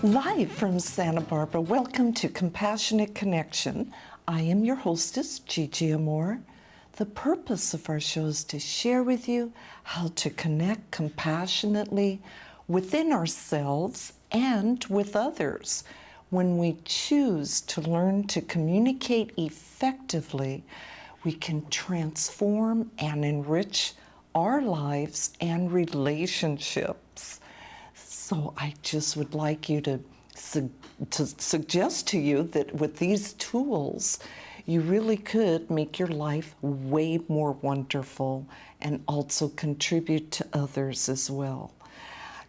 Live from Santa Barbara, welcome to Compassionate Connection. I am your hostess, Gigi Amore. The purpose of our show is to share with you how to connect compassionately within ourselves and with others. When we choose to learn to communicate effectively, we can transform and enrich our lives and relationships. So I just would like you to suggest to you that with these tools, you really could make your life way more wonderful and also contribute to others as well.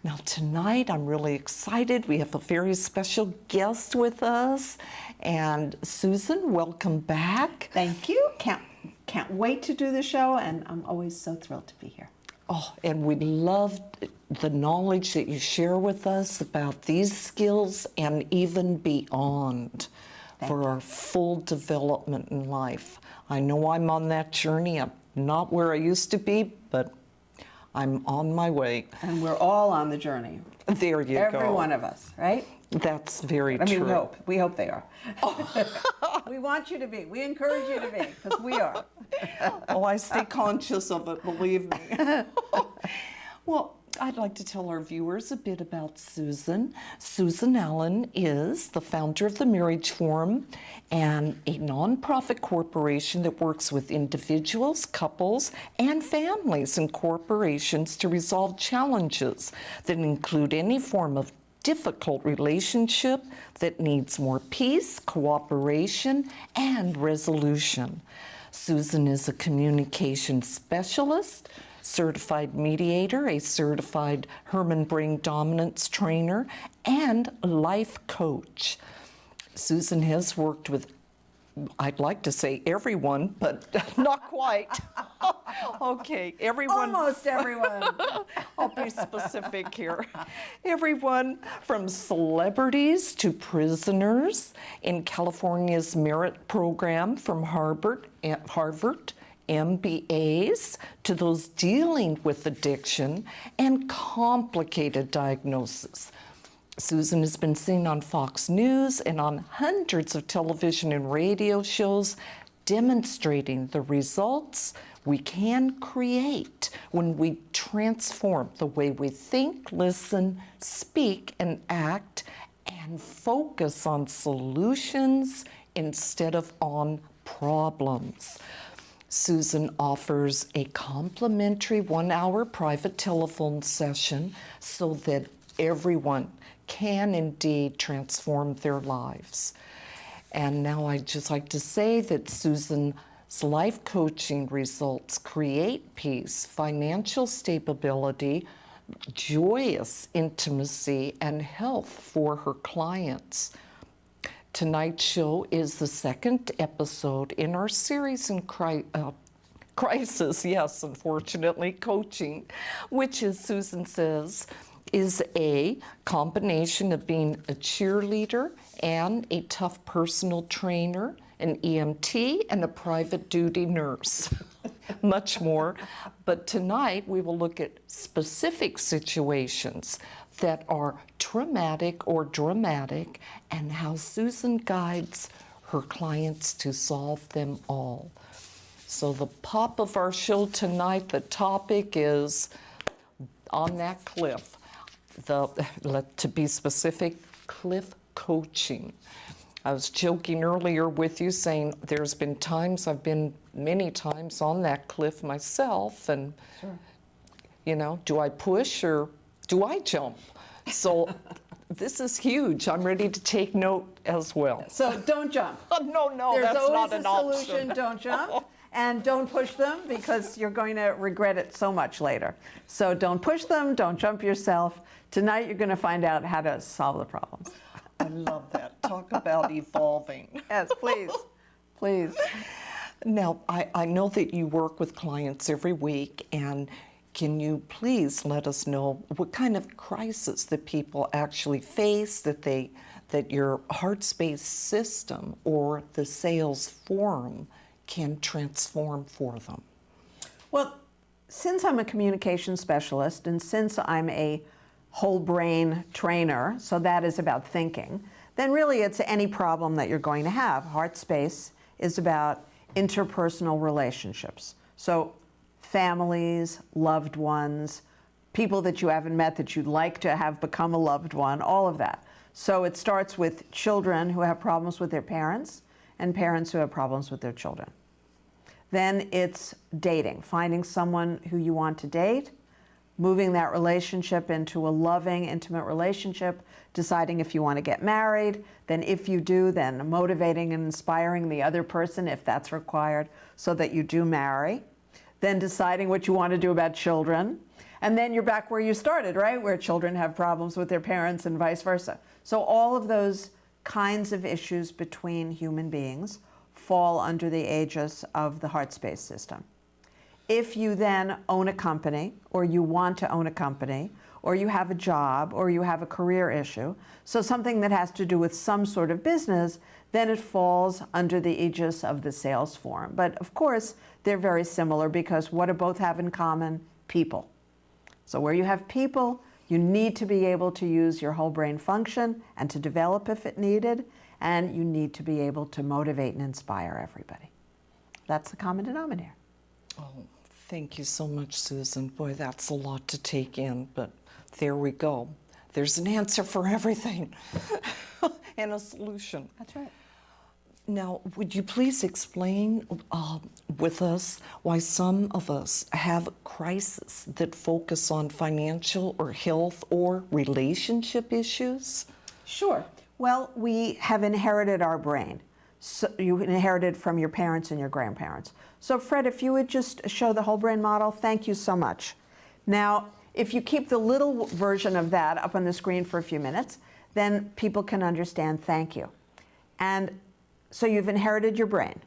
Now tonight, I'm really excited. We have a very special guest with us. And Susan, welcome back. Thank you. Can't wait to do the show, and I'm always so thrilled to be here. Oh, and we love the knowledge that you share with us about these skills and even beyond for our full development in life. I know I'm on that journey. I'm not where I used to be, but I'm on my way. And we're all on the journey. There you go. Every one of us, right? That's very true. I mean, we hope they are. Oh. We want you to be. We encourage you to be, because we are. Oh, I stay conscious of it, believe me. Well, I'd like to tell our viewers a bit about Susan. Susan Allan is the founder of the Marriage Forum and a nonprofit corporation that works with individuals, couples, and families and corporations to resolve challenges that include any form of difficult relationship that needs more peace, cooperation, and resolution. Susan is a communication specialist, certified mediator, a certified Herman Brain Dominance trainer, and life coach. Susan has worked with, I'd like to say everyone, but not quite. Okay, everyone. Almost everyone. I'll be specific here. Everyone from celebrities to prisoners in California's merit program from Harvard, MBAs, to those dealing with addiction and complicated diagnosis. Susan has been seen on Fox News and on hundreds of television and radio shows demonstrating the results we can create when we transform the way we think, listen, speak, and act, and focus on solutions instead of on problems. Susan offers a complimentary 1-hour private telephone session so that everyone can indeed transform their lives. And now I'd just like to say that Susan's life coaching results create peace, financial stability, joyous intimacy, and health for her clients. Tonight's show is the second episode in our series in crisis, yes, unfortunately, coaching, which, as Susan says, is a combination of being a cheerleader and a tough personal trainer, an EMT, and a private duty nurse. Much more. But tonight we will look at specific situations that are traumatic or dramatic and how Susan guides her clients to solve them all. So the pop of our show tonight, the topic is on that cliff. To be specific, cliff coaching. I was joking earlier with you saying there's been times, I've been many times on that cliff myself, and sure. You know, do I push or do I jump? So this is huge. I'm ready to take note as well. So don't jump. No, There's that's not an option. There's always a solution, don't jump. And don't push them, because you're going to regret it so much later. So don't push them, don't jump yourself. Tonight you're going to find out how to solve the problems. I love that. Talk about evolving. Yes, please. Please. Now, I know that you work with clients every week, and can you please let us know what kind of crisis that people actually face, that your Heartspace system or the sales forum can transform for them? Well, since I'm a communication specialist and since I'm a whole brain trainer, so that is about thinking, then really it's any problem that you're going to have. Heartspace is about interpersonal relationships. So families, loved ones, people that you haven't met that you'd like to have become a loved one, all of that. So it starts with children who have problems with their parents and parents who have problems with their children. Then it's dating, finding someone who you want to date, moving that relationship into a loving, intimate relationship, deciding if you want to get married, then if you do, then motivating and inspiring the other person if that's required so that you do marry, then deciding what you want to do about children, and then you're back where you started, right? Where children have problems with their parents and vice versa. So all of those kinds of issues between human beings fall under the aegis of the Heartspace system. If you then own a company, or you want to own a company, or you have a job, or you have a career issue, so something that has to do with some sort of business, then it falls under the aegis of the sales form. But of course, they're very similar because what do both have in common? People. So where you have people, you need to be able to use your whole brain function and to develop if it needed, and you need to be able to motivate and inspire everybody. That's the common denominator. Oh, thank you so much, Susan. Boy, that's a lot to take in, but there we go. There's an answer for everything and a solution. That's right. Now, would you please explain with us why some of us have crises that focus on financial or health or relationship issues? Sure. Well, we have inherited our brain. So you inherited from your parents and your grandparents. So Fred, if you would just show the whole brain model, thank you so much. Now, if you keep the little version of that up on the screen for a few minutes, then people can understand thank you. And so you've inherited your brain.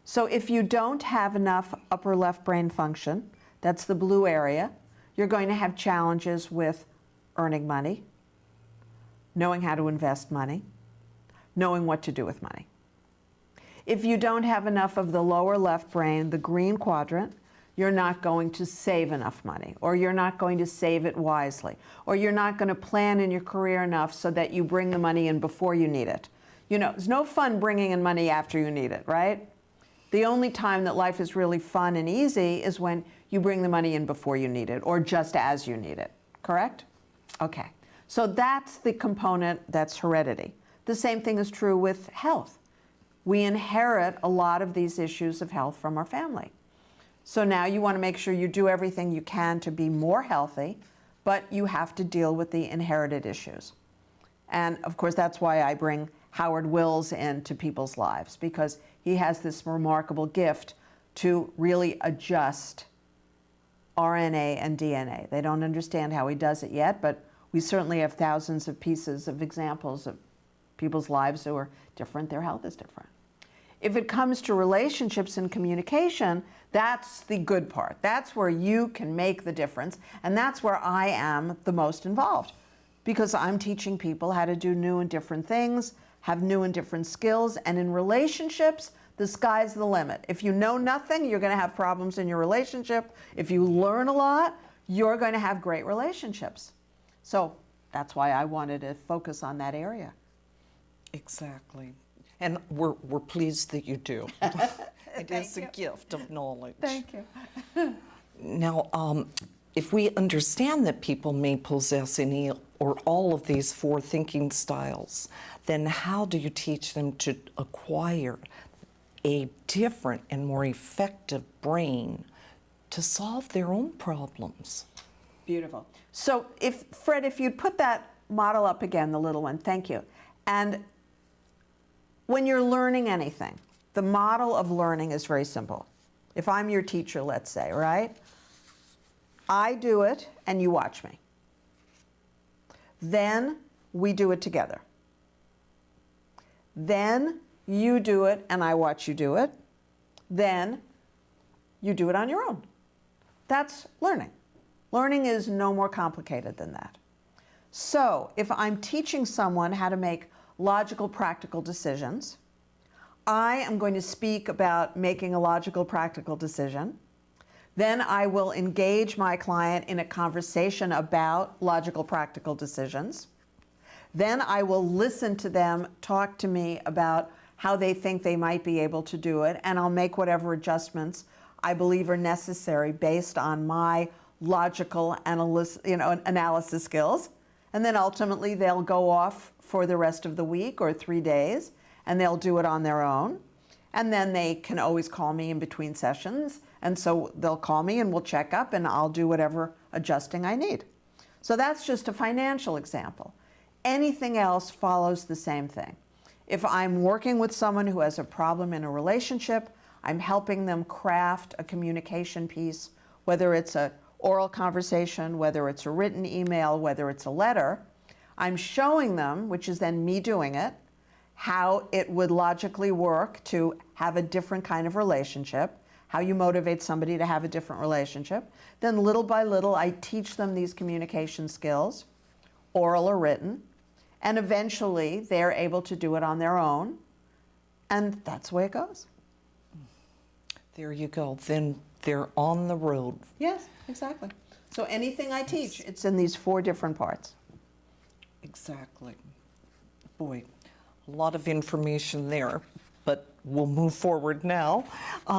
So if you don't have enough upper left brain function, that's the blue area, you're going to have challenges with earning money, knowing how to invest money, knowing what to do with money. If you don't have enough of the lower left brain, the green quadrant, you're not going to save enough money, or you're not going to save it wisely, or you're not going to plan in your career enough so that you bring the money in before you need it. You know, it's no fun bringing in money after you need it, right? The only time that life is really fun and easy is when you bring the money in before you need it, or just as you need it, correct? Okay, so that's the component that's heredity. The same thing is true with health. We inherit a lot of these issues of health from our family. So now you want to make sure you do everything you can to be more healthy, but you have to deal with the inherited issues. And of course, that's why I bring Howard Wills into people's lives, because he has this remarkable gift to really adjust RNA and DNA. They don't understand how he does it yet, but we certainly have thousands of pieces of examples of people's lives who are different, their health is different. If it comes to relationships and communication, that's the good part. That's where you can make the difference, and that's where I am the most involved, because I'm teaching people how to do new and different things, have new and different skills, and in relationships, the sky's the limit. If you know nothing, you're going to have problems in your relationship. If you learn a lot, you're going to have great relationships. So that's why I wanted to focus on that area. Exactly. And we're pleased that you do. It is a gift of knowledge. Thank you. Now, if we understand that people may possess any or all of these four thinking styles, then how do you teach them to acquire a different and more effective brain to solve their own problems? Beautiful. So Fred, if you'd put that model up again, the little one, thank you. And when you're learning anything, the model of learning is very simple. If I'm your teacher, let's say, right? I do it and you watch me. Then we do it together. Then you do it and I watch you do it. Then you do it on your own. That's learning. Learning is no more complicated than that. So if I'm teaching someone how to make logical, practical decisions, I am going to speak about making a logical, practical decision. Then I will engage my client in a conversation about logical, practical decisions. Then I will listen to them talk to me about how they think they might be able to do it, and I'll make whatever adjustments I believe are necessary based on my logical analysis skills. And then ultimately they'll go off for the rest of the week or 3 days, and they'll do it on their own. And then they can always call me in between sessions, and so they'll call me and we'll check up and I'll do whatever adjusting I need. So that's just a financial example. Anything else follows the same thing. If I'm working with someone who has a problem in a relationship, I'm helping them craft a communication piece, whether it's an oral conversation, whether it's a written email, whether it's a letter. I'm showing them, which is then me doing it, how it would logically work to have a different kind of relationship, how you motivate somebody to have a different relationship. Then little by little, I teach them these communication skills, oral or written, and eventually they're able to do it on their own, and that's the way it goes. There you go. Then they're on the road. Yes, exactly. So anything I teach, it's in these 4 different parts. Exactly. Boy, a lot of information there, but we'll move forward now.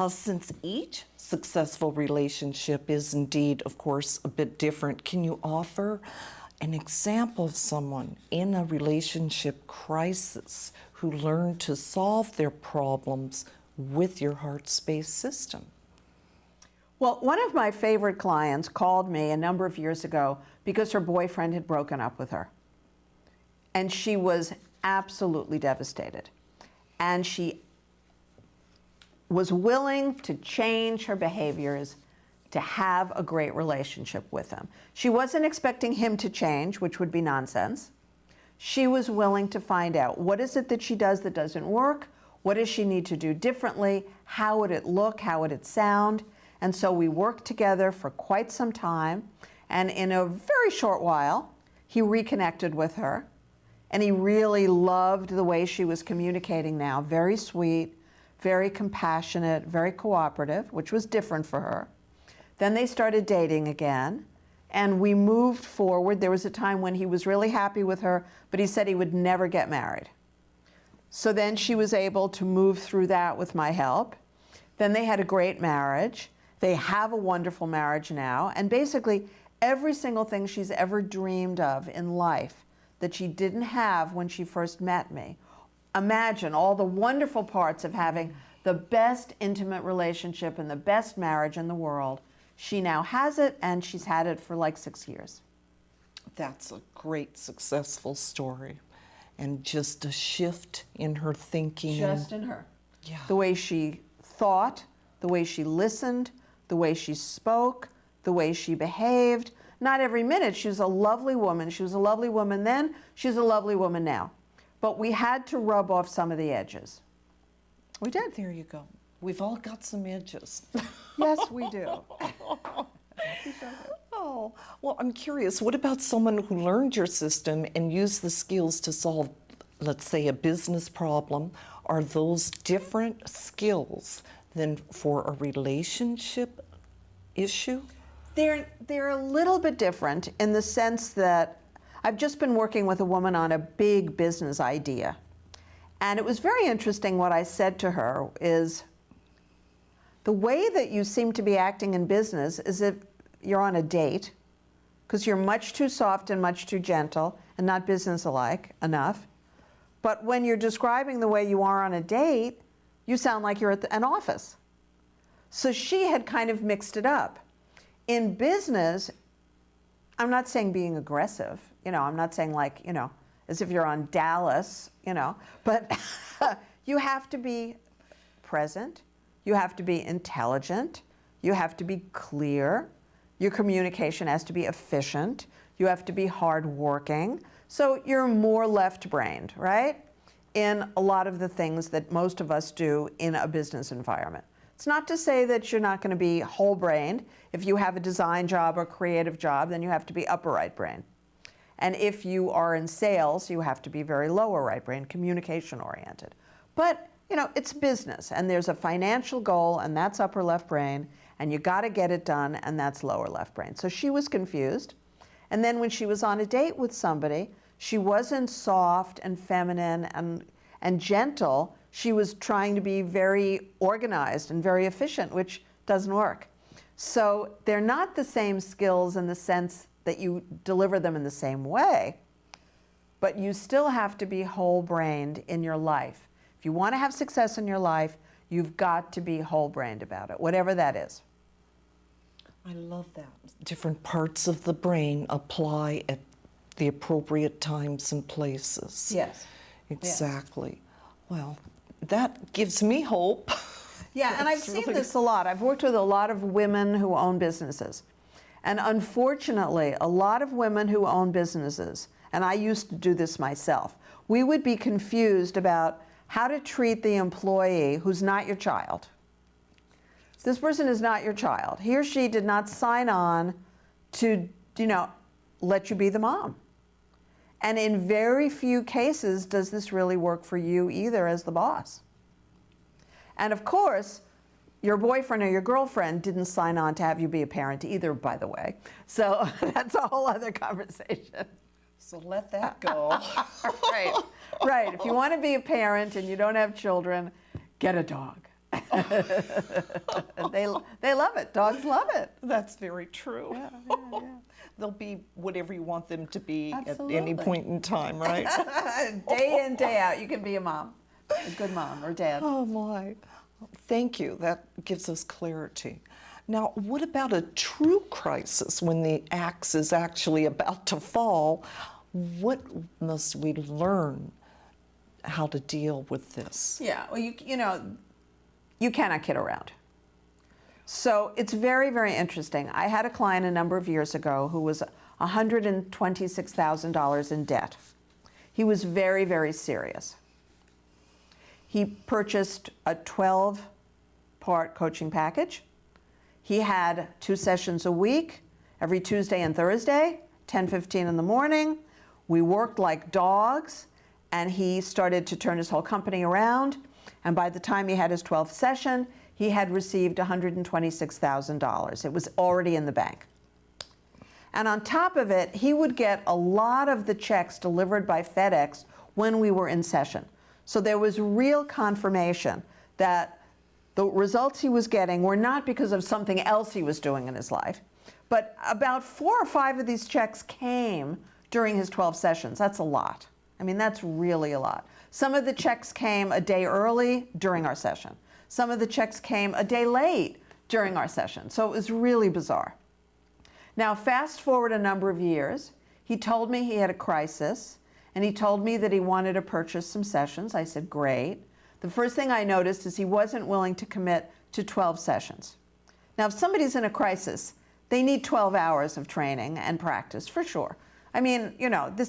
Since each successful relationship is indeed, of course, a bit different, can you offer an example of someone in a relationship crisis who learned to solve their problems with your Heartspace system? Well, one of my favorite clients called me a number of years ago because her boyfriend had broken up with her. And she was absolutely devastated. And she was willing to change her behaviors to have a great relationship with him. She wasn't expecting him to change, which would be nonsense. She was willing to find out, what is it that she does that doesn't work? What does she need to do differently? How would it look? How would it sound? And so we worked together for quite some time. And in a very short while, he reconnected with her. And he really loved the way she was communicating now. Very sweet, very compassionate, very cooperative, which was different for her. Then they started dating again, and we moved forward. There was a time when he was really happy with her, but he said he would never get married. So then she was able to move through that with my help. Then they had a great marriage. They have a wonderful marriage now, and basically every single thing she's ever dreamed of in life that she didn't have when she first met me. Imagine all the wonderful parts of having the best intimate relationship and the best marriage in the world. She now has it, and she's had it for like 6 years. That's a great, successful story. And just a shift in her thinking. Just in her. Yeah. The way she thought, the way she listened, the way she spoke, the way she behaved. Not every minute. She was a lovely woman. She was a lovely woman then. She's a lovely woman now. But we had to rub off some of the edges. We did. There you go. We've all got some edges. Yes, we do. Oh, well, I'm curious. What about someone who learned your system and used the skills to solve, let's say, a business problem? Are those different skills than for a relationship issue? They're a little bit different in the sense that I've just been working with a woman on a big business idea. And it was very interesting. What I said to her is, the way that you seem to be acting in business is if you're on a date, because you're much too soft and much too gentle and not business-alike enough. But when you're describing the way you are on a date, you sound like you're at an office. So she had kind of mixed it up. In business, I'm not saying being aggressive, I'm not saying like, as if you're on Dallas, but you have to be present, you have to be intelligent, you have to be clear, your communication has to be efficient, you have to be hardworking, so you're more left-brained, right? In a lot of the things that most of us do in a business environment. It's not to say that you're not going to be whole-brained. If you have a design job or creative job, then you have to be upper right brain. And if you are in sales, you have to be very lower right brain, communication-oriented. But, it's business, and there's a financial goal, and that's upper left brain, and you got to get it done, and that's lower left brain. So she was confused. And then when she was on a date with somebody, she wasn't soft and feminine and gentle. She was trying to be very organized and very efficient, which doesn't work. So they're not the same skills in the sense that you deliver them in the same way, but you still have to be whole-brained in your life. If you want to have success in your life, you've got to be whole-brained about it, whatever that is. I love that. Different parts of the brain apply at the appropriate times and places. Yes. Exactly. Well, that gives me hope. Yeah, and I've seen this a lot. I've worked with a lot of women who own businesses. And unfortunately, a lot of women who own businesses, and I used to do this myself, we would be confused about how to treat the employee who's not your child. This person is not your child. He or she did not sign on to, let you be the mom. And in very few cases does this really work for you either as the boss. And of course, your boyfriend or your girlfriend didn't sign on to have you be a parent either, by the way. So that's a whole other conversation. So let that go. Right. If you want to be a parent and you don't have children, get a dog. They love it. Dogs love it. That's very true. Yeah. They'll be whatever you want them to be Absolutely. at any point in time, right? Day in, day out, you can be a mom, a good mom or dad. Oh my. Thank you. That gives us clarity. Now, what about a true crisis when the axe is actually about to fall? What must we learn how to deal with this? Yeah, well, you cannot kid around. So it's very, very interesting. I had a client a number of years ago who was $126,000 in debt. He was very, very serious. He purchased a 12-part coaching package. He had 2 sessions a week, every Tuesday and Thursday, 10:15 in the morning. We worked like dogs, and he started to turn his whole company around. And by the time he had his 12th session, he had received $126,000. It was already in the bank. And on top of it, he would get a lot of the checks delivered by FedEx when we were in session. So there was real confirmation that the results he was getting were not because of something else he was doing in his life, but about 4 or 5 of these checks came during his 12 sessions. That's a lot. I mean, that's really a lot. Some of the checks came a day early during our session. Some of the checks came a day late during our session. So it was really bizarre. Now, fast forward a number of years, he told me he had a crisis, and he told me that he wanted to purchase some sessions. I said, great. The first thing I noticed is he wasn't willing to commit to 12 sessions. Now, if somebody's in a crisis, they need 12 hours of training and practice, for sure. I mean,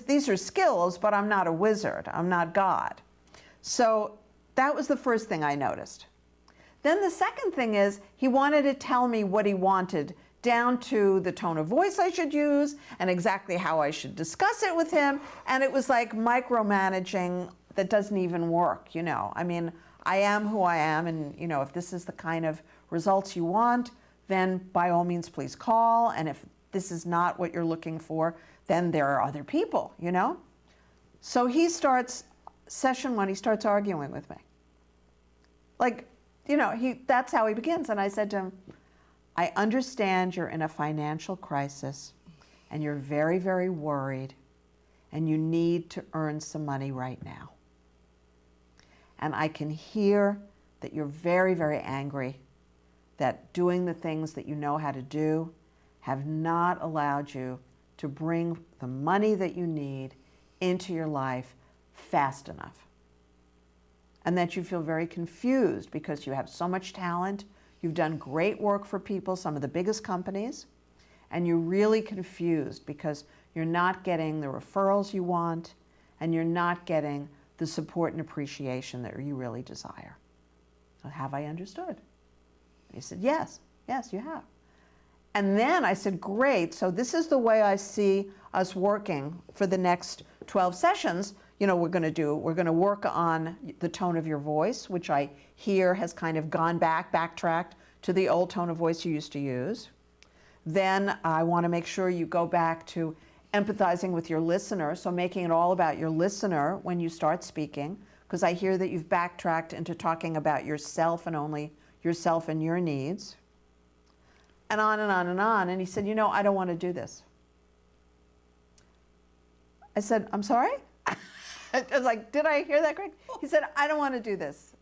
these are skills, but I'm not a wizard. I'm not God. So that was the first thing I noticed. Then the second thing is he wanted to tell me what he wanted, down to the tone of voice I should use and exactly how I should discuss it with him. And it was like micromanaging that doesn't even work, I mean, I am who I am, and, if this is the kind of results you want, then by all means, please call. And if this is not what you're looking for, then there are other people, So he starts, session 1, he starts arguing with me. That's how he begins. And I said to him, I understand you're in a financial crisis and you're very, very worried and you need to earn some money right now. And I can hear that you're very, very angry that doing the things that you know how to do have not allowed you to bring the money that you need into your life fast enough. And that you feel very confused because you have so much talent, you've done great work for people, some of the biggest companies, and you're really confused because you're not getting the referrals you want and you're not getting the support and appreciation that you really desire. So have I understood? He said, yes, you have. And then I said, great, so this is the way I see us working for the next 12 sessions. We're going to work on the tone of your voice, which I hear has kind of backtracked to the old tone of voice you used to use. Then I want to make sure you go back to empathizing with your listener, so making it all about your listener when you start speaking, because I hear that you've backtracked into talking about yourself and only yourself and your needs, and on and on and on. And he said, I don't want to do this. I said, I'm sorry? I was like, did I hear that correct? He said, I don't want to do this.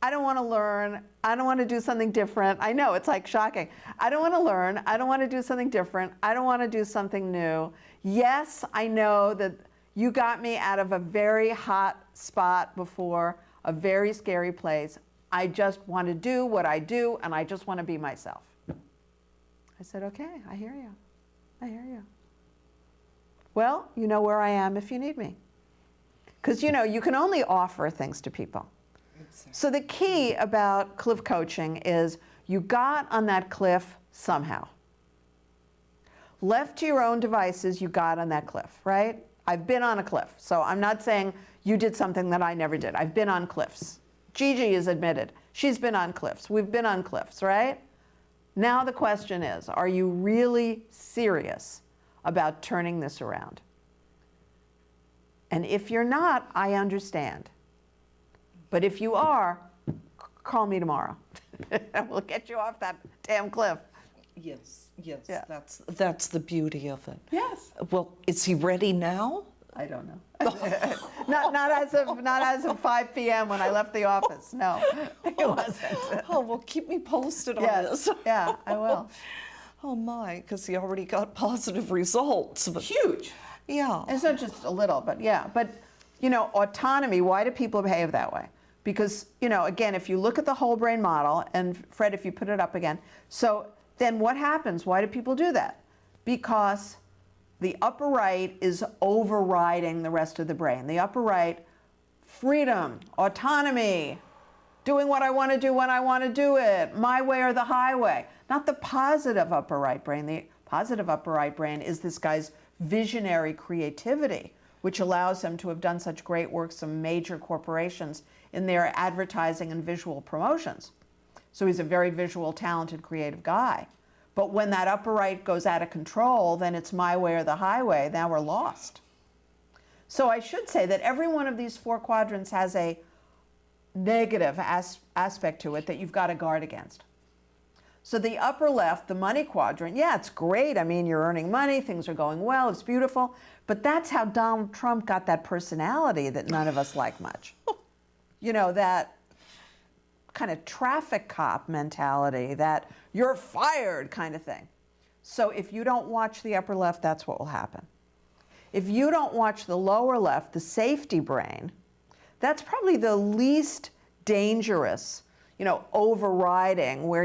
I don't want to learn. I don't want to do something different. I know, it's like shocking. I don't want to learn. I don't want to do something different. I don't want to do something new. Yes, I know that you got me out of a very hot spot before, a very scary place. I just want to do what I do, and I just want to be myself. I said, okay, I hear you. I hear you. Well, you know where I am if you need me. Because, you can only offer things to people. So the key about cliff coaching is you got on that cliff somehow. Left to your own devices, you got on that cliff, right? I've been on a cliff. So I'm not saying you did something that I never did. I've been on cliffs. Gigi is admitted. She's been on cliffs. We've been on cliffs, right? Now the question is, are you really serious about turning this around? And if you're not, I understand. But if you are, call me tomorrow. We'll get you off that damn cliff. Yes, Yeah. that's the beauty of it. Yes. Well, is he ready now? I don't know. not as of 5 p.m. when I left the office. No, it wasn't. Oh, well, keep me posted on Yes. this. Yeah, I will. Oh my, because he already got positive results. But Huge. yeah. It's not just a little, but yeah. But, autonomy, why do people behave that way? Because, again, if you look at the whole brain model, and Fred, if you put it up again, so then what happens? Why do people do that? Because the upper right is overriding the rest of the brain. The upper right, freedom, autonomy, doing what I want to do when I want to do it, my way or the highway. Not the positive upper right brain. The positive upper right brain is this guy's visionary creativity, which allows him to have done such great work, some major corporations, in their advertising and visual promotions. So he's a very visual, talented, creative guy. But when that upper right goes out of control, then it's my way or the highway. Now we're lost. So I should say that every one of these 4 quadrants has a negative aspect to it that you've got to guard against. So the upper left, the money quadrant, yeah, it's great. I mean, you're earning money, things are going well, it's beautiful. But that's how Donald Trump got that personality that none of us like much. That kind of traffic cop mentality, that you're fired kind of thing. So if you don't watch the upper left, that's what will happen. If you don't watch the lower left, the safety brain, that's probably the least dangerous, overriding where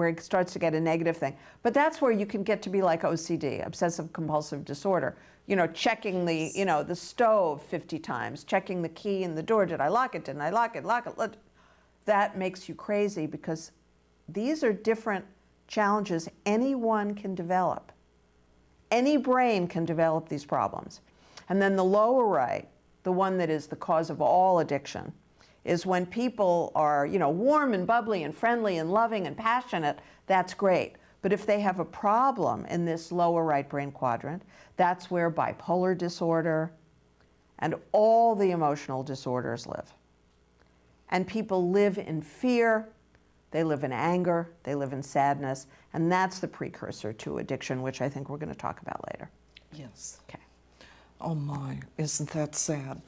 it starts to get a negative thing. But that's where you can get to be like OCD, obsessive compulsive disorder. Checking the stove 50 times, checking the key in the door. Did I lock it? Didn't I lock it? That makes you crazy because these are different challenges anyone can develop. Any brain can develop these problems. And then the lower right, the one that is the cause of all addiction, is when people are, warm and bubbly and friendly and loving and passionate, that's great. But if they have a problem in this lower right brain quadrant, that's where bipolar disorder and all the emotional disorders live. And people live in fear, they live in anger, they live in sadness, and that's the precursor to addiction, which I think we're going to talk about later. Yes. Okay. Oh my, isn't that sad?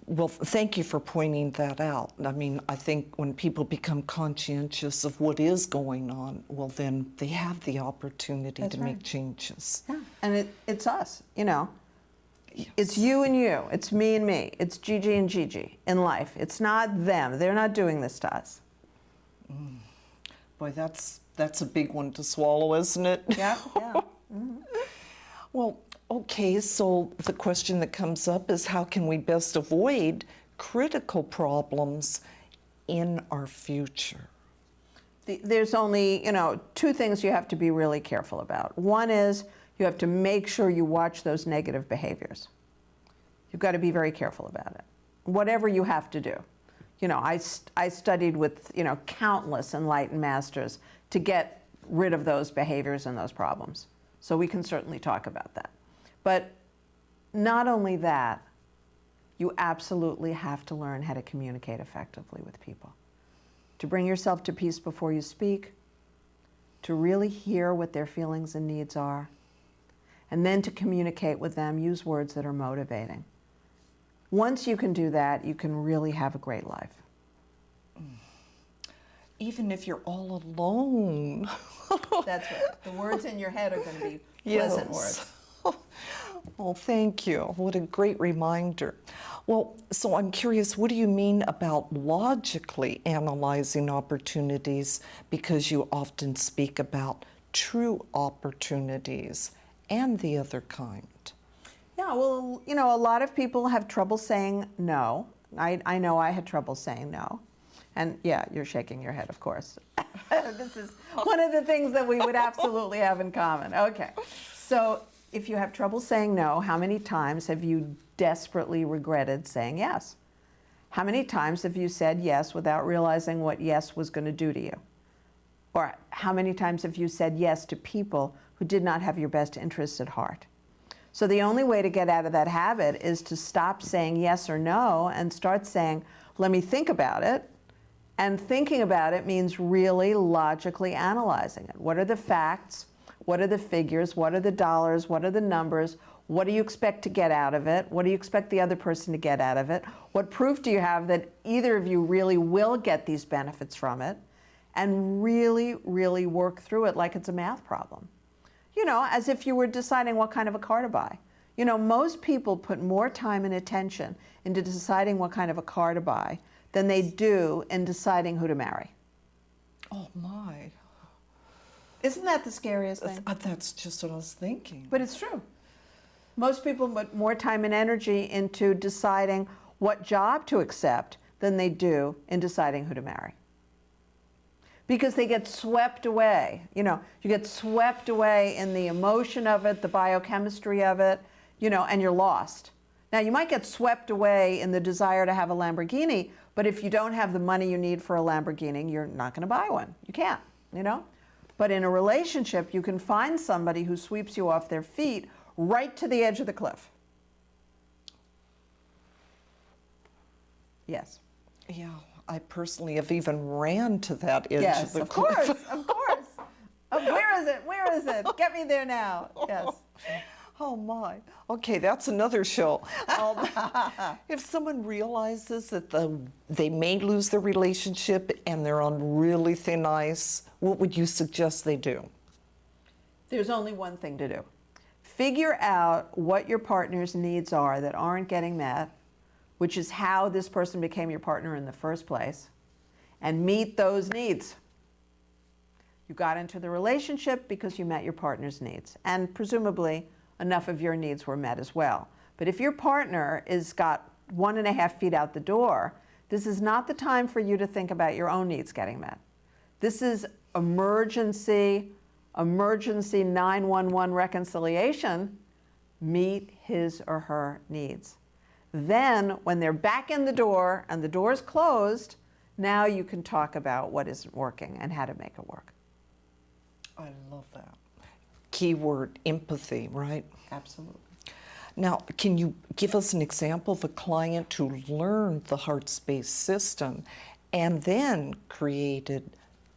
Well, thank you for pointing that out. I mean, I think when people become conscientious of what is going on, well, then they have the opportunity That's to right. make changes. Yeah. And it's us, Yes. It's you and you. It's me and me. It's Gigi and Gigi in life. It's not them. They're not doing this to us. Boy, that's a big one to swallow, isn't it? Yeah, yeah. Mm-hmm. Well, okay, so the question that comes up is how can we best avoid critical problems in our future? There's only, 2 things you have to be really careful about. One is you have to make sure you watch those negative behaviors. You've got to be very careful about it. Whatever you have to do. I studied with, countless enlightened masters to get rid of those behaviors and those problems. So we can certainly talk about that. But not only that, you absolutely have to learn how to communicate effectively with people. To bring yourself to peace before you speak, to really hear what their feelings and needs are, and then to communicate with them, use words that are motivating. Once you can do that, you can really have a great life. Even if you're all alone. That's right. The words in your head are going to be pleasant words. Well, thank you. What a great reminder. Well, so I'm curious, what do you mean about logically analyzing opportunities? Because you often speak about true opportunities and the other kind. Yeah, well, a lot of people have trouble saying no. I know I had trouble saying no. And yeah, you're shaking your head, of course. This is one of the things that we would absolutely have in common. Okay, so if you have trouble saying no, how many times have you desperately regretted saying yes? How many times have you said yes without realizing what yes was going to do to you? Or how many times have you said yes to people who did not have your best interests at heart? So the only way to get out of that habit is to stop saying yes or no and start saying, let me think about it. And thinking about it means really logically analyzing it. What are the facts? What are the figures? What are the dollars? What are the numbers? What do you expect to get out of it? What do you expect the other person to get out of it? What proof do you have that either of you really will get these benefits from it? And really, really work through it like it's a math problem. As if you were deciding what kind of a car to buy. Most people put more time and attention into deciding what kind of a car to buy than they do in deciding who to marry. Oh, my. Isn't that the scariest thing? That's just what I was thinking. But it's true. Most people put more time and energy into deciding what job to accept than they do in deciding who to marry. Because they get swept away. You get swept away in the emotion of it, the biochemistry of it, and you're lost. Now, you might get swept away in the desire to have a Lamborghini, but if you don't have the money you need for a Lamborghini, you're not going to buy one. You can't, But in a relationship, you can find somebody who sweeps you off their feet right to the edge of the cliff. Yes. Yeah, I personally have even ran to that edge of the of cliff. course, of course. Where is it? Where is it? Get me there now. Yes. Oh my. Okay, that's another show. If someone realizes that they may lose their relationship and they're on really thin ice, what would you suggest they do? There's only one thing to do. Figure out what your partner's needs are that aren't getting met, which is how this person became your partner in the first place, and meet those needs. You got into the relationship because you met your partner's needs, and presumably enough of your needs were met as well. But if your partner is got 1.5 feet out the door, this is not the time for you to think about your own needs getting met. This is emergency 911 reconciliation. Meet his or her needs. Then, when they're back in the door and the door's closed, now you can talk about what isn't working and how to make it work. I love that. Keyword, empathy, right? Absolutely. Now, can you give us an example of a client who learned the Heartspace system and then created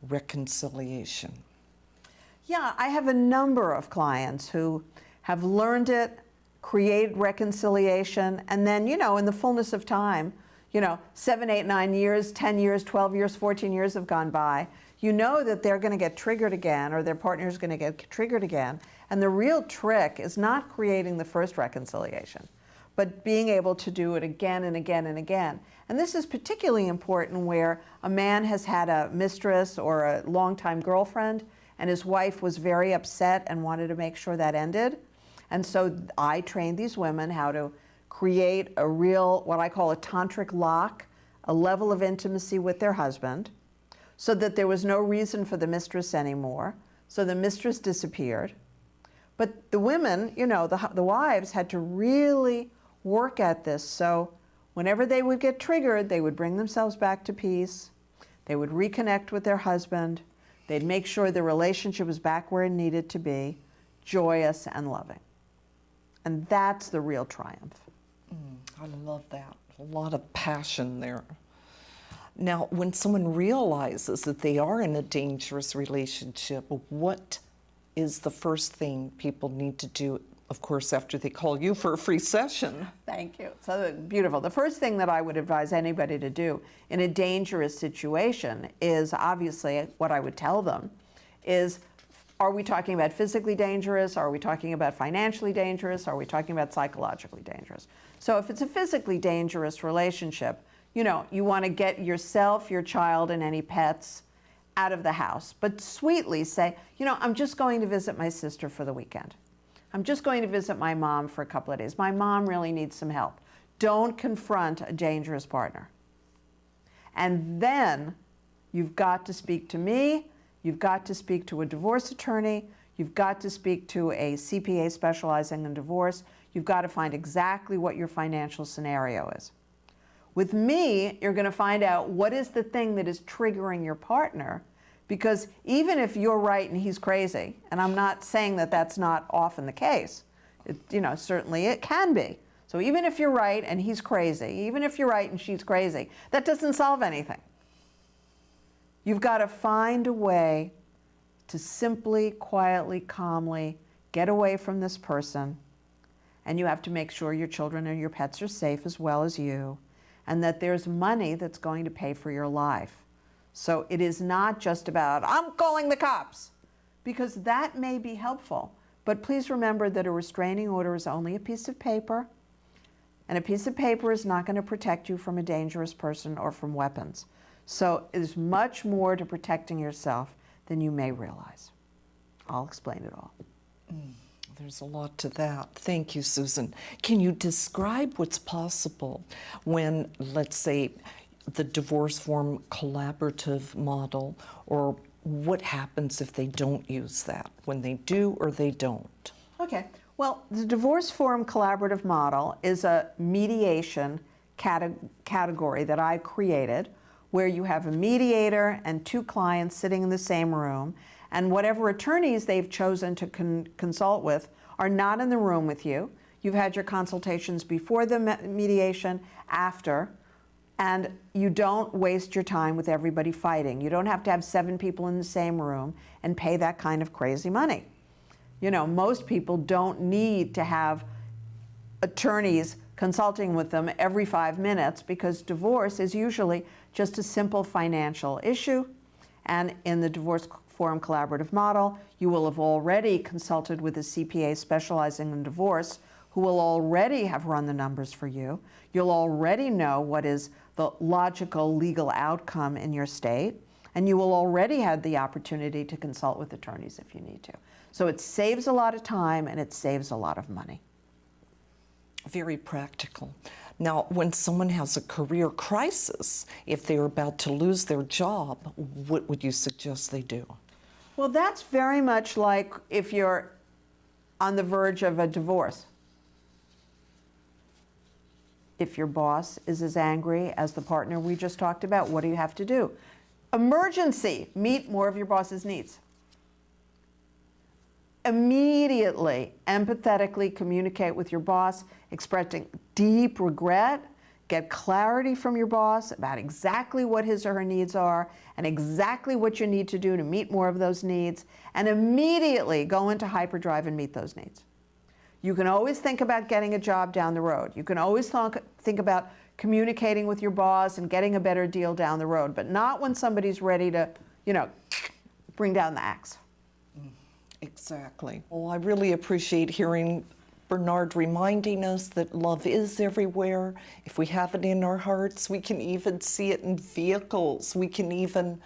reconciliation? Yeah, I have a number of clients who have learned it, create reconciliation, and then, in the fullness of time, 7, 8, 9 years, 10 years, 12 years, 14 years have gone by. You know that they're going to get triggered again, or their partner is going to get triggered again. And the real trick is not creating the first reconciliation, but being able to do it again and again and again. And this is particularly important where a man has had a mistress or a longtime girlfriend, and his wife was very upset and wanted to make sure that ended. And so I trained these women how to create a real, what I call a tantric lock, a level of intimacy with their husband, so that there was no reason for the mistress anymore. So the mistress disappeared. But the women, the wives had to really work at this. So Whenever they would get triggered, they would bring themselves back to peace. They would reconnect with their husband. They'd make sure the relationship was back where it needed to be, joyous and loving. And that's the real triumph. I love that. A lot of passion there. Now, when someone realizes that they are in a dangerous relationship, what is the first thing people need to do, of course, after they call you for a free session? Thank you. So beautiful. The first thing that I would advise anybody to do in a dangerous situation is, obviously, what I would tell them is, are we talking about physically dangerous? Are we talking about financially dangerous? Are we talking about psychologically dangerous? So if it's a physically dangerous relationship, you know, you want to get yourself, your child, and any pets out of the house. But sweetly say, you know, I'm just going to visit my sister for the weekend. I'm just going to visit my mom for a couple of days. My mom really needs some help. Don't confront a dangerous partner. And then you've got to speak to me. You've got to speak to a divorce attorney. You've got to speak to a CPA specializing in divorce. You've got to find exactly what your financial scenario is. With me, you're going to find out what is the thing that is triggering your partner, because even if you're right and he's crazy, and I'm not saying that that's not often the case, certainly it can be. So even if you're right and he's crazy, even if you're right and she's crazy, that doesn't solve anything. You've got to find a way to simply, quietly, calmly get away from this person, and you have to make sure your children and your pets are safe as well as you, and that there's money that's going to pay for your life. So it is not just about, I'm calling the cops, because that may be helpful. But please remember that a restraining order is only a piece of paper, and a piece of paper is not going to protect you from a dangerous person or from weapons. So there's much more to protecting yourself than you may realize. I'll explain it all. There's a lot to that. Thank you, Susan. Can you describe what's possible when, let's say, the divorce form collaborative model, or what happens if they don't use that, when they do or they don't? Okay. Well, the divorce forum collaborative model is a mediation category that I created, where you have a mediator and two clients sitting in the same room, and whatever attorneys they've chosen to consult with are not in the room with you. You've had your consultations before the mediation, after, and you don't waste your time with everybody fighting. You don't have to have 7 people in the same room and pay that kind of crazy money. You know, most people don't need to have attorneys consulting with them every 5 minutes, because divorce is usually just a simple financial issue. And in the divorce forum collaborative model, you will have already consulted with a CPA specializing in divorce, who will already have run the numbers for you. You'll already know what is the logical legal outcome in your state, and you will already have the opportunity to consult with attorneys if you need to. So it saves a lot of time and it saves a lot of money. Very practical. Now, when someone has a career crisis, if they're about to lose their job, what would you suggest they do? Well, that's very much like if you're on the verge of a divorce. If your boss is as angry as the partner we just talked about, what do you have to do? Emergency, meet more of your boss's needs. Immediately, empathetically communicate with your boss, expressing deep regret. Get clarity from your boss about exactly what his or her needs are and exactly what you need to do to meet more of those needs, and immediately go into hyperdrive and meet those needs. You can always think about getting a job down the road. You can always think about communicating with your boss and getting a better deal down the road, but not when somebody's ready to, bring down the axe. Exactly. Well, I really appreciate hearing Bernard reminding us that love is everywhere. If we have it in our hearts, we can even see it in vehicles. We can even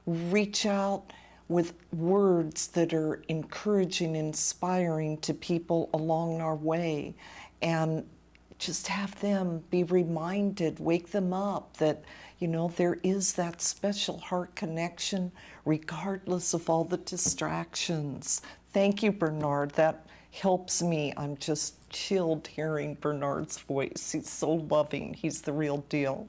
reach out with words that are encouraging, inspiring to people along our way, and just have them be reminded, wake them up that, there is that special heart connection regardless of all the distractions. Thank you, Bernard. That helps me. I'm just chilled hearing Bernard's voice. He's so loving. He's the real deal.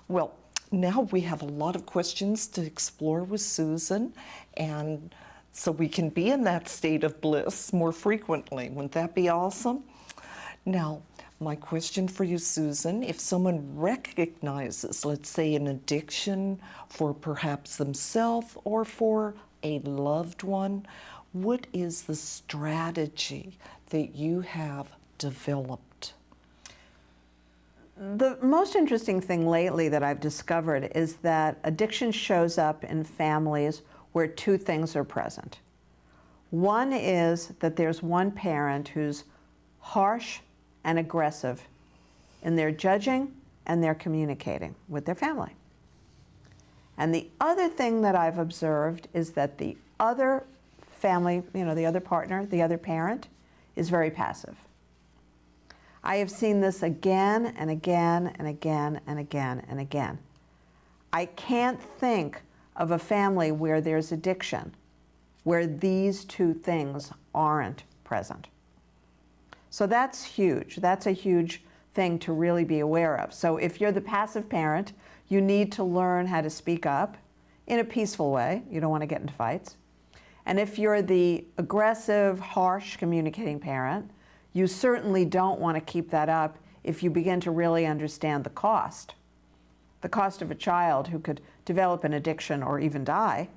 Well, now we have a lot of questions to explore with Susan, and so we can be in that state of bliss more frequently. Wouldn't that be awesome? Now, my question for you, Susan, if someone recognizes, let's say, an addiction for perhaps themselves or for a loved one, what is the strategy that you have developed? The most interesting thing lately that I've discovered is that addiction shows up in families where two things are present. One is that there's one parent who's harsh and aggressive in their judging and their communicating with their family. And the other thing that I've observed is that the other family, the other partner, the other parent, is very passive. I have seen this again and again and again and again and again. I can't think of a family where there's addiction where these two things aren't present. So that's huge. That's a huge thing to really be aware of. So if you're the passive parent, you need to learn how to speak up in a peaceful way. You don't want to get into fights. And if you're the aggressive, harsh communicating parent, you certainly don't want to keep that up if you begin to really understand the cost of a child who could develop an addiction or even die.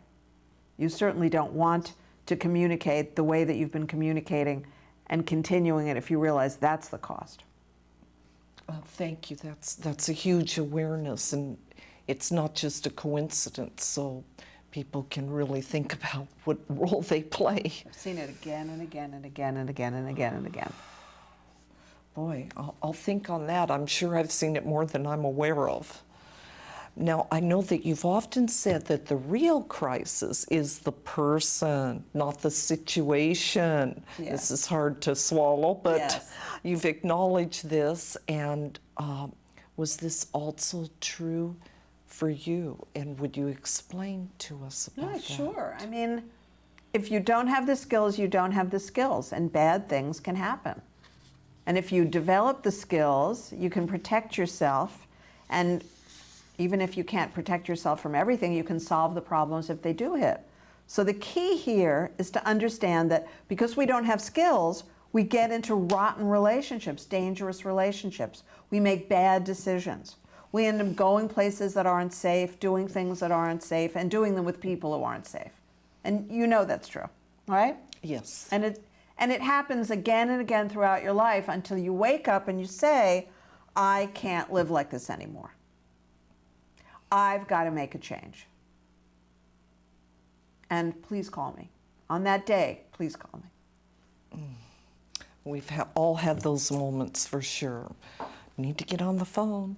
You certainly don't want to communicate the way that you've been communicating and continuing it if you realize that's the cost. Thank you. That's a huge awareness, and it's not just a coincidence, so people can really think about what role they play. I've seen it again and again and again and again and again and again. Boy, I'll think on that. I'm sure I've seen it more than I'm aware of. Now, I know that you've often said that the real crisis is the person, not the situation. Yes. This is hard to swallow, but Yes. You've acknowledged this. And was this also true for you? And would you explain to us about that? Sure. I mean, if you don't have the skills, you don't have the skills, and bad things can happen. And if you develop the skills, you can protect yourself, and even if you can't protect yourself from everything, you can solve the problems if they do hit. So the key here is to understand that because we don't have skills, we get into rotten relationships, dangerous relationships. We make bad decisions. We end up going places that aren't safe, doing things that aren't safe, and doing them with people who aren't safe. And you know that's true, right? Yes. And it happens again and again throughout your life until you wake up and you say, I can't live like this anymore. I've got to make a change. And please call me. On that day, please call me. We've all had those moments for sure. Need to get on the phone.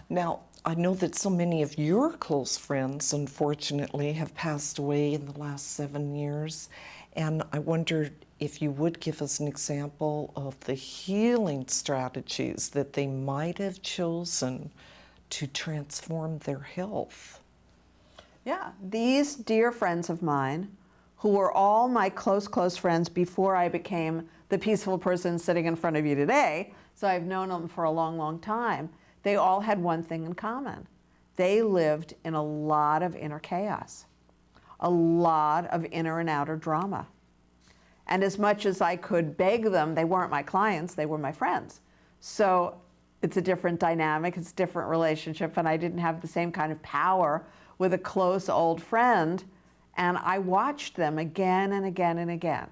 Now, I know that so many of your close friends, unfortunately, have passed away in the last 7 years. And I wondered if you would give us an example of the healing strategies that they might have chosen to transform their health. Yeah, these dear friends of mine, who were all my close friends before I became the peaceful person sitting in front of you today, so I've known them for a long time, they all had one thing in common. They lived in a lot of inner chaos, a lot of inner and outer drama. And as much as I could beg them, they weren't my clients, they were my friends. So it's a different dynamic, it's a different relationship, and I didn't have the same kind of power with a close old friend. And I watched them again and again and again,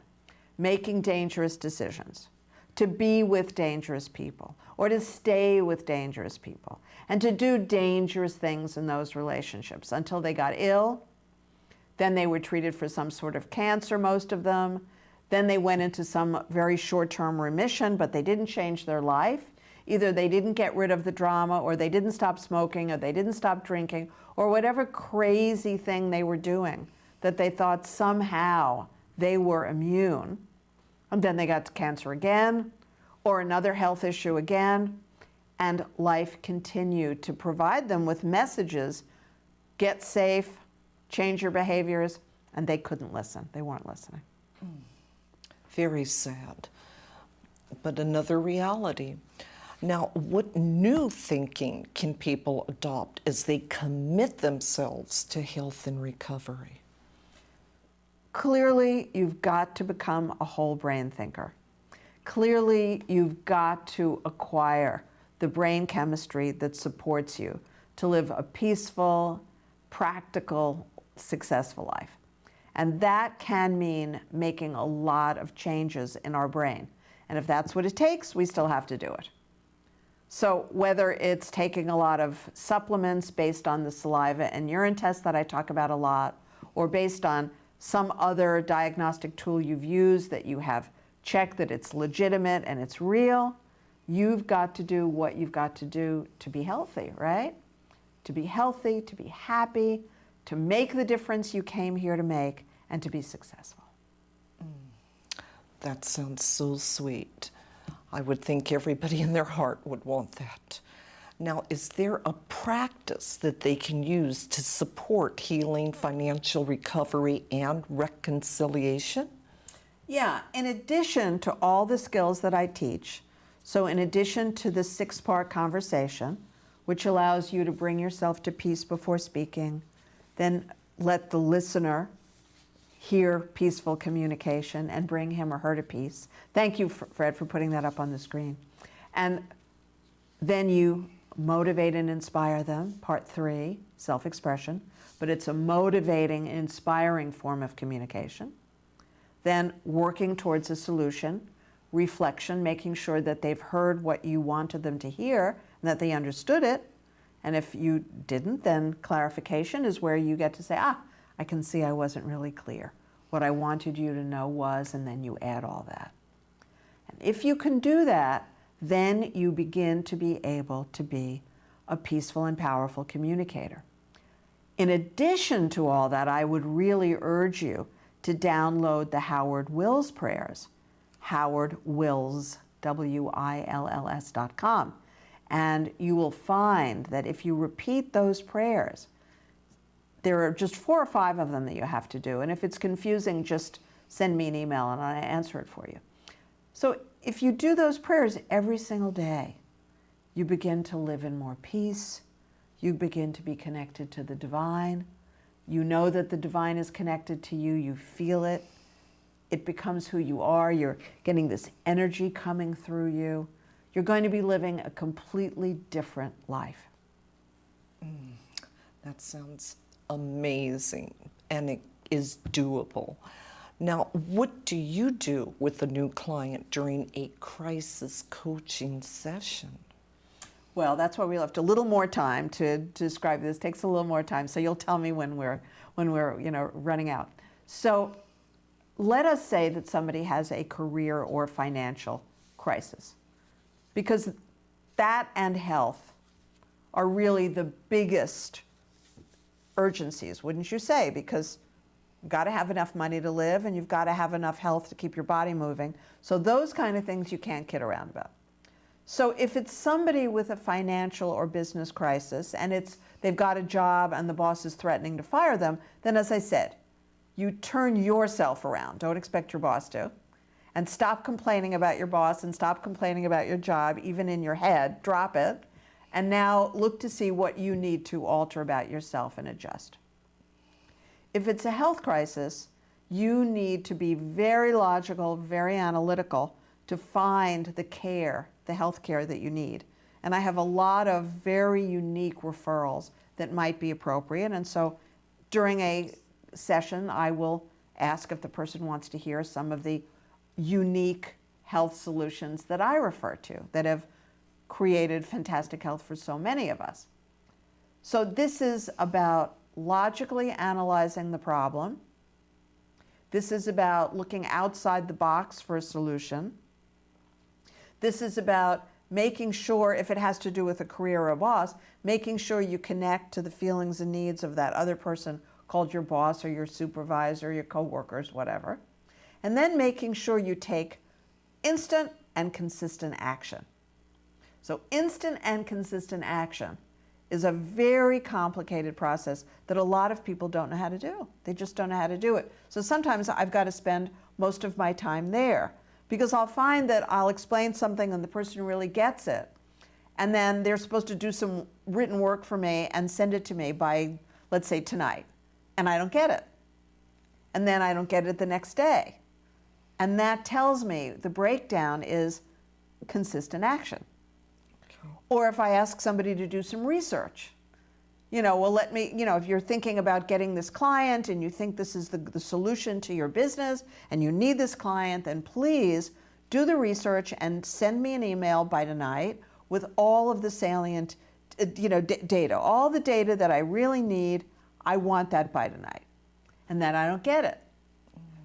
making dangerous decisions, to be with dangerous people, or to stay with dangerous people, and to do dangerous things in those relationships until they got ill. Then they were treated for some sort of cancer, most of them. Then they went into some very short-term remission, but they didn't change their life. Either they didn't get rid of the drama, or they didn't stop smoking, or they didn't stop drinking, or whatever crazy thing they were doing that they thought somehow they were immune. And then they got cancer again, or another health issue again, and life continued to provide them with messages, get safe, change your behaviors, and they couldn't listen. They weren't listening. Very sad. But another reality. Now, what new thinking can people adopt as they commit themselves to health and recovery? Clearly, you've got to become a whole brain thinker. Clearly, you've got to acquire the brain chemistry that supports you to live a peaceful, practical, successful life. And that can mean making a lot of changes in our brain. And if that's what it takes, we still have to do it. So whether it's taking a lot of supplements based on the saliva and urine test that I talk about a lot, or based on some other diagnostic tool you've used that you have checked that it's legitimate and it's real, you've got to do what you've got to do to be healthy, right? To be healthy, to be happy, to make the difference you came here to make, and to be successful. That sounds so sweet. I would think everybody in their heart would want that. Now, is there a practice that they can use to support healing, financial recovery, and reconciliation? Yeah, in addition to all the skills that I teach, so in addition to the 6-part conversation, which allows you to bring yourself to peace before speaking, then let the listener hear peaceful communication and bring him or her to peace. Thank you, Fred, for putting that up on the screen. And then you motivate and inspire them, part 3, self-expression, but it's a motivating, inspiring form of communication. Then working towards a solution, reflection, making sure that they've heard what you wanted them to hear and that they understood it. And if you didn't, then clarification is where you get to say, I can see I wasn't really clear. What I wanted you to know was, and then you add all that. And if you can do that, then you begin to be able to be a peaceful and powerful communicator. In addition to all that, I would really urge you to download the Howard Wills prayers, Howard Wills, WILLS.com. And you will find that if you repeat those prayers, there are just 4 or 5 of them that you have to do. And if it's confusing, just send me an email and I answer it for you. So if you do those prayers every single day, you begin to live in more peace. You begin to be connected to the divine. You know that the divine is connected to you. You feel it. It becomes who you are. You're getting this energy coming through you. You're going to be living a completely different life. That sounds amazing, and it is doable. Now, what do you do with a new client during a crisis coaching session? Well, that's why we left a little more time to describe this. It takes a little more time, so you'll tell me when we're running out. So let us say that somebody has a career or financial crisis, because that and health are really the biggest urgencies, wouldn't you say? Because you've got to have enough money to live and you've got to have enough health to keep your body moving. So those kind of things you can't kid around about. So if it's somebody with a financial or business crisis and they've got a job and the boss is threatening to fire them, then as I said, you turn yourself around. Don't expect your boss to. And stop complaining about your boss and stop complaining about your job, even in your head. Drop it. And now look to see what you need to alter about yourself and adjust. If it's a health crisis, you need to be very logical, very analytical to find the care, the health care that you need. And I have a lot of very unique referrals that might be appropriate. And so during a session, I will ask if the person wants to hear some of the unique health solutions that I refer to that have created fantastic health for so many of us. So this is about logically analyzing the problem. This is about looking outside the box for a solution. This is about making sure, if it has to do with a career or a boss, making sure you connect to the feelings and needs of that other person called your boss or your supervisor, your coworkers, whatever. And then making sure you take instant and consistent action. So instant and consistent action is a very complicated process that a lot of people don't know how to do. They just don't know how to do it. So sometimes I've got to spend most of my time there, because I'll find that I'll explain something and the person really gets it, and then they're supposed to do some written work for me and send it to me by, let's say, tonight, and I don't get it. And then I don't get it the next day. And that tells me the breakdown is consistent action. Or if I ask somebody to do some research, well, let me, if you're thinking about getting this client and you think this is the solution to your business and you need this client, then please do the research and send me an email by tonight with all of the salient, data, all the data that I really need. I want that by tonight. And then I don't get it.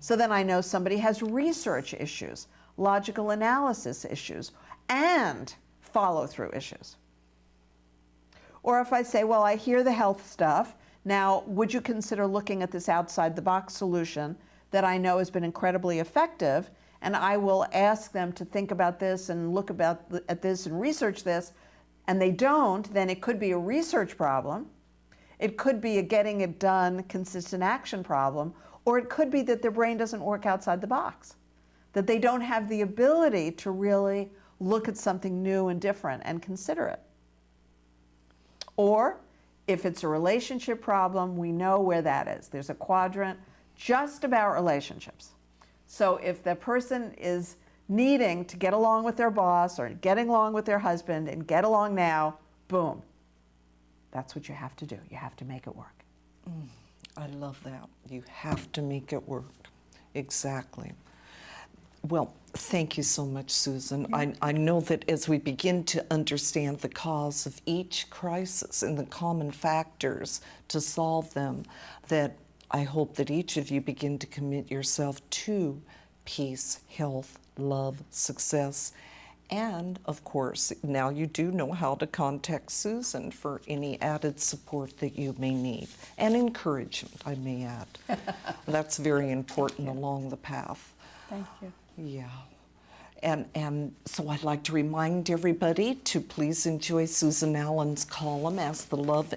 So then I know somebody has research issues, logical analysis issues, and follow-through issues. Or if I say, well, I hear the health stuff. Now, would you consider looking at this outside-the-box solution that I know has been incredibly effective? And I will ask them to think about this and look at this and research this, and they don't, then it could be a research problem. It could be a getting it done, consistent action problem, or it could be that their brain doesn't work outside the box, that they don't have the ability to really look at something new and different and consider it. Or if it's a relationship problem, we know where that is. There's a quadrant just about relationships. So if the person is needing to get along with their boss or getting along with their husband and get along now, boom. That's what you have to do. You have to make it work. I love that. You have to make it work. Exactly. Well, thank you so much, Susan. I know that as we begin to understand the cause of each crisis and the common factors to solve them, that I hope that each of you begin to commit yourself to peace, health, love, success, and, of course, now you do know how to contact Susan for any added support that you may need, and encouragement, I may add. That's very important along the path. Thank you. Yeah. And so I'd like to remind everybody to please enjoy Susan Allan's column as the Love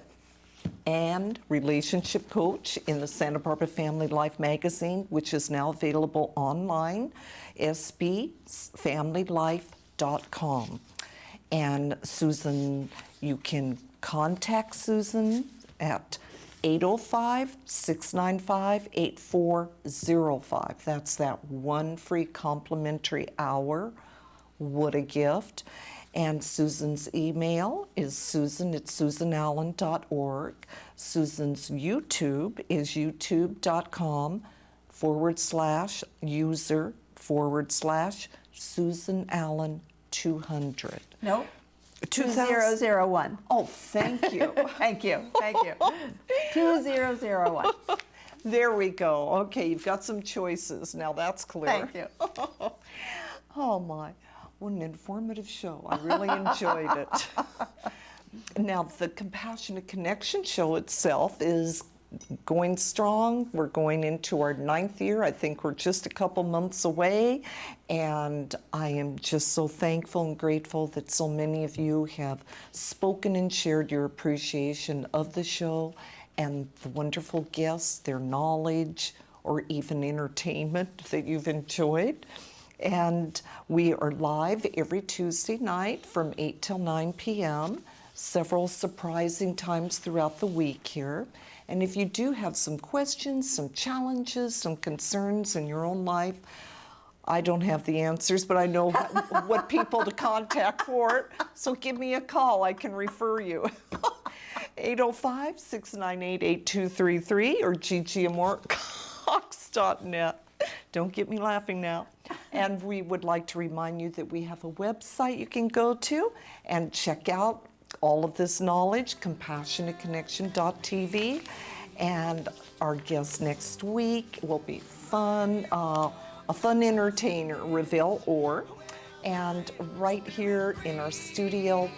and Relationship Coach in the Santa Barbara Family Life magazine, which is now available online, sbfamilylife.com. And Susan, you can contact Susan at 805-695-8405. That's that one free complimentary hour. What a gift. And Susan's email is susan@susanallan.org. Susan's YouTube is youtube.com/user/Susan Allan 200. Nope. 2001. Oh, thank you. Thank you. 2001. There we go. Okay, you've got some choices. Now that's clear. Thank you. Oh my, what an informative show. I really enjoyed it. Now the Compassionate Connection show itself is going strong. We're going into our 9th year. I think we're just a couple months away, and I am just so thankful and grateful that so many of you have spoken and shared your appreciation of the show and the wonderful guests, their knowledge, or even entertainment that you've enjoyed. And we are live every Tuesday night from 8 till 9 p.m., several surprising times throughout the week here. And if you do have some questions, some challenges, some concerns in your own life, I don't have the answers, but I know what people to contact for it. So give me a call. I can refer you. 805-698-8233 or ggmorcox.net. Don't get me laughing now. And we would like to remind you that we have a website you can go to and check out all of this knowledge, compassionateconnection.tv. And our guest next week will be fun, a fun entertainer, Ravel Orr. And right here in our studio,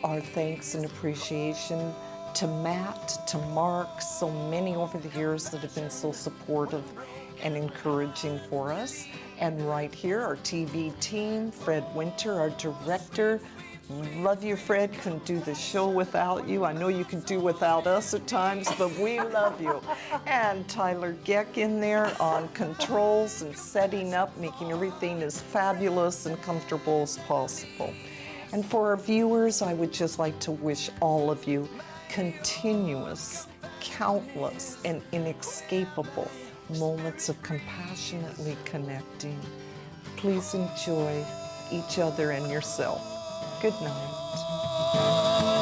our thanks and appreciation to Matt, to Mark, so many over the years that have been so supportive and encouraging for us. And right here, our TV team, Fred Winter, our director, Love you, Fred. Couldn't do the show without you. I know you can do without us at times, but we love you. And Tyler Geck in there on controls and setting up, making everything as fabulous and comfortable as possible. And for our viewers, I would just like to wish all of you continuous, countless, and inescapable moments of compassionately connecting. Please enjoy each other and yourself. Good night.